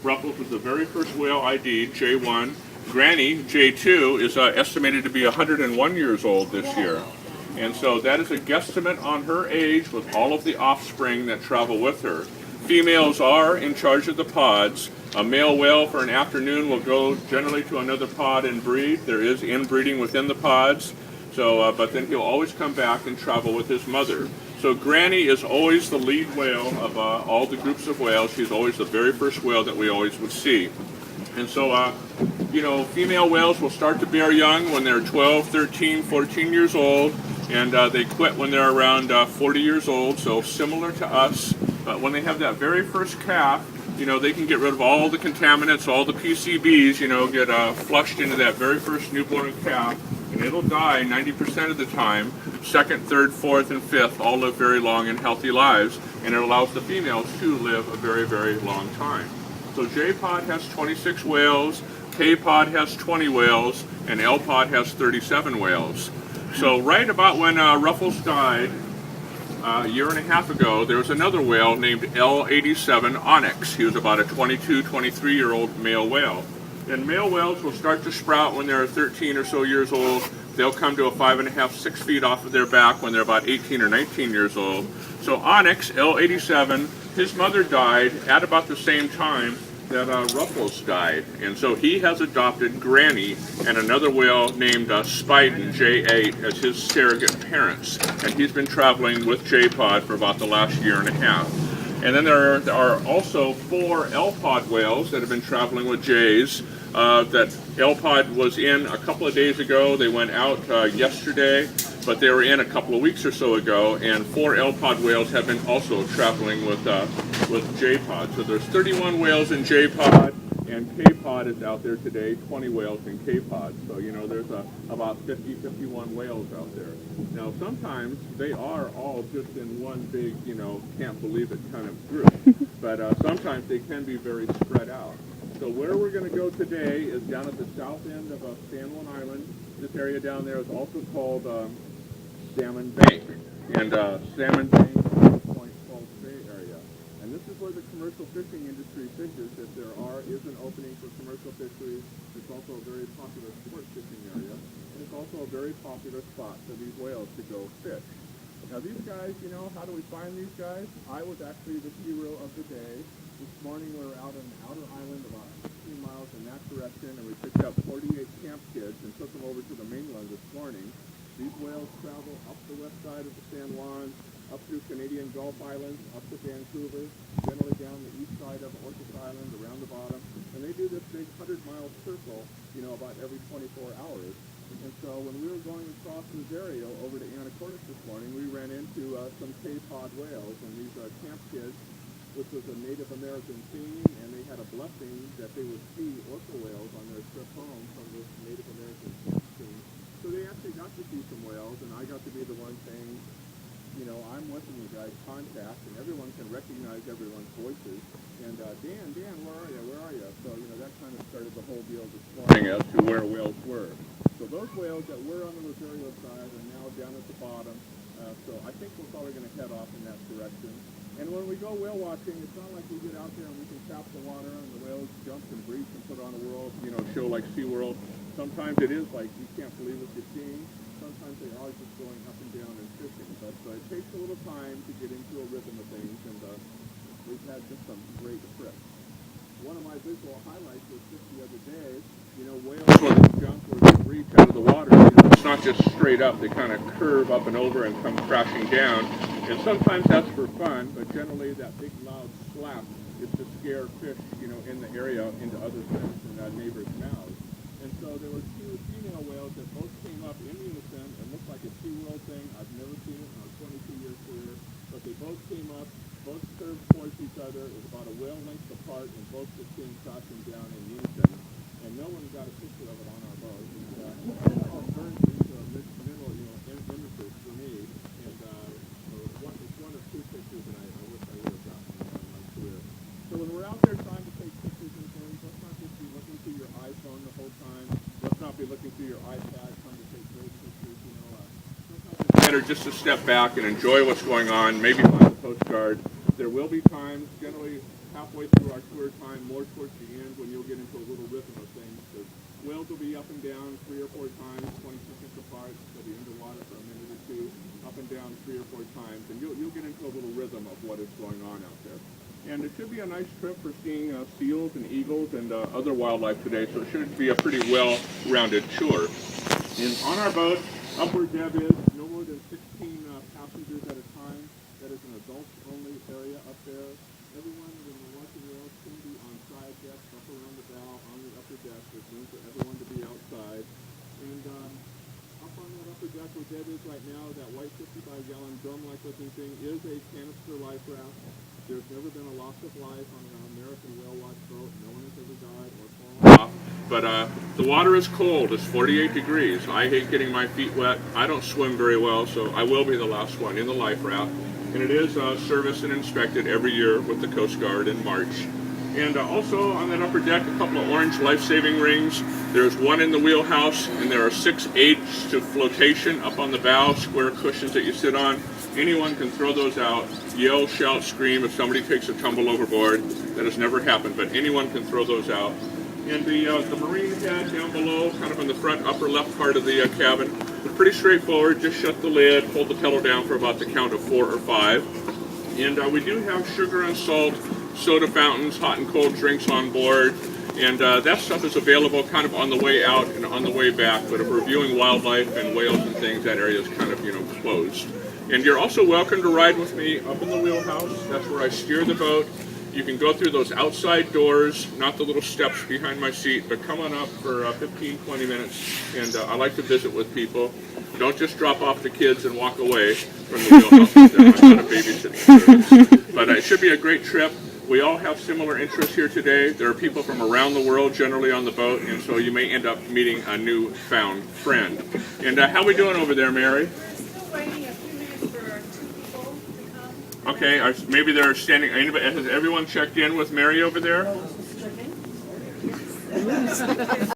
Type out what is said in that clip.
Ruffles was the very first whale ID, J1. Granny, J2, is estimated to be 101 years old this year. And so that is a guesstimate on her age with all of the offspring that travel with her. Females are in charge of the pods. A male whale for an afternoon will go generally to another pod and breed. There is inbreeding within the pods, so but then he'll always come back and travel with his mother. So Granny is always the lead whale of all the groups of whales. She's always the very first whale that we always would see. And so, female whales will start to bear young when they're 12, 13, 14 years old, and they quit when they're around 40 years old, so similar to us. But when they have that very first calf, they can get rid of all the contaminants, all the PCBs, get flushed into that very first newborn calf, and it'll die 90% of the time. Second, third, fourth, and fifth all live very long and healthy lives, and it allows the females to live a very, very long time. So J-pod has 26 whales, K-pod has 20 whales, and L-pod has 37 whales. So right about when Ruffles died, a year and a half ago, there was another whale named L87 Onyx. He was about a 22, 23-year-old male whale. And male whales will start to sprout when they're 13 or so years old. They'll come to a 5.5, 6 feet off of their back when they're about 18 or 19 years old. So Onyx, L87, his mother died at about the same time that Ruffles died. And so he has adopted Granny and another whale named Spiden, J8, as his surrogate parents. And he's been traveling with J-pod for about the last year and a half. And then there are also 4 L-pod whales that have been traveling with J's. That L-pod was in a couple of days ago. They went out yesterday, but they were in a couple of weeks or so ago. And 4 L-pod whales have been also traveling with J-pod. So there's 31 whales in J-pod, and K-pod is out there today, 20 whales in K-pod. So, there's about 50, 51 whales out there. Now, sometimes they are all just in one big, can't believe it kind of group. But sometimes they can be very spread out. So where we're going to go today is down at the south end of San Juan Island. This area down there is also called Salmon Bank. And Salmon Bank is a point called Bay Area. And this is where the commercial fishing industry fishes. If there is an opening for commercial fisheries, it's also a very popular sport fishing area. And it's also a very popular spot for these whales to go fish. Now these guys, how do we find these guys? I was actually the hero of the day. This morning we were out on the outer island about 15 miles in that direction, and we picked up 48 camp kids and took them over to the mainland this morning. These whales travel up the west side of the San Juan, up through Canadian Gulf Islands, up to Vancouver, generally down the east side of Orcas Island, around the bottom, and they do this big 100-mile circle, about every 24 hours. And so when we were going across Missouri over to Anacortes this morning, we ran into some K-pod whales, and these camp kids, which was a Native American theme, and they had a blessing that they would see orca whales on their trip home from this Native American theme. So they actually got to see some whales, and I got to be the one saying, I'm with you guys, contact, and everyone can recognize everyone's voices. And Dan, where are you? So, that kind of started the whole deal this morning as to where whales were. So those whales that were on the Rosario side are now down at the bottom. So I think we're probably going to head off in that direction. And when we go whale watching, it's not like we get out there and we can tap the water and the whales jump and breach and put on a show like SeaWorld. Sometimes it is like you can't believe what you're seeing. Sometimes they are just going up and down and fishing. But it takes a little time to get into a rhythm of things, and we've had just some great trips. One of my visual highlights was just the other day, whales when they jump or they breach out of the water, it's not just straight up. They kind of curve up and over and come crashing down. And sometimes that's for fun, but generally that big loud slap is to scare fish, in the area into other fish and neighbors' mouths. And so there were 2 female whales that both came up in unison. It looked like a SeaWorld thing. I've never seen it in our 22-year career. But they both came up, both curved towards each other. It was about a whale length apart, and both just came crashing down in unison. And no one got a picture of it on our boat. And it all burned into a mineral, images for me. And it's one of 2 pictures that I wish I would have gotten in my career. So when we're out there trying to take pictures and things, let's not just be looking through your iPhone the whole time. Let's not be looking through your iPad trying to take great pictures. Sometimes it's better just to step back and enjoy what's going on. Maybe find a postcard. There will be times, generally halfway through our tour time, more towards the end when you'll get into a little rhythm of things. Because whales will be up and down 3 or 4 times, 20 seconds apart. They'll be underwater for a minute or two, up and down 3 or 4 times, and you'll get into a little rhythm of what is going on out there. And it should be a nice trip for seeing seals and eagles and other wildlife today, so it should be a pretty well-rounded tour. And on our boat, up where Deb is, no more than 16 passengers at a time. That is an adults-only area up there. Everyone in the Orca Whales can be on side decks, up around the bow, on the upper deck. There's room for everyone to be outside. And up on that upper deck where Deb is right now, that white 55-gallon drum-like looking thing is a canister life raft. There's never been a loss of life on an American whale watch boat. No one has ever died or fallen off. But the water is cold. It's 48 degrees. I hate getting my feet wet. I don't swim very well, so I will be the last one in the life raft. And it is serviced and inspected every year with the Coast Guard in March. And also on that upper deck, a couple of orange life-saving rings. There's one in the wheelhouse, and there are 6 aids to flotation up on the bow, square cushions that you sit on. Anyone can throw those out, yell, shout, scream if somebody takes a tumble overboard. That has never happened, but anyone can throw those out. And the marine head down below, kind of in the front upper left part of the cabin, is pretty straightforward. Just shut the lid, hold the pedal down for about the count of 4 or 5. And we do have sugar and salt, soda fountains, hot and cold drinks on board. And that stuff is available kind of on the way out and on the way back. But if we're viewing wildlife and whales and things, that area is kind of, closed. And you're also welcome to ride with me up in the wheelhouse. That's where I steer the boat. You can go through those outside doors, not the little steps behind my seat, but come on up for 15, 20 minutes. And I like to visit with people. Don't just drop off the kids and walk away from the wheelhouse. I'm not a babysitting service. But it should be a great trip. We all have similar interests here today. There are people from around the world generally on the boat, and so you may end up meeting a newfound friend. And how we doing over there, Mary? Okay, maybe they're standing. Has everyone checked in with Mary over there?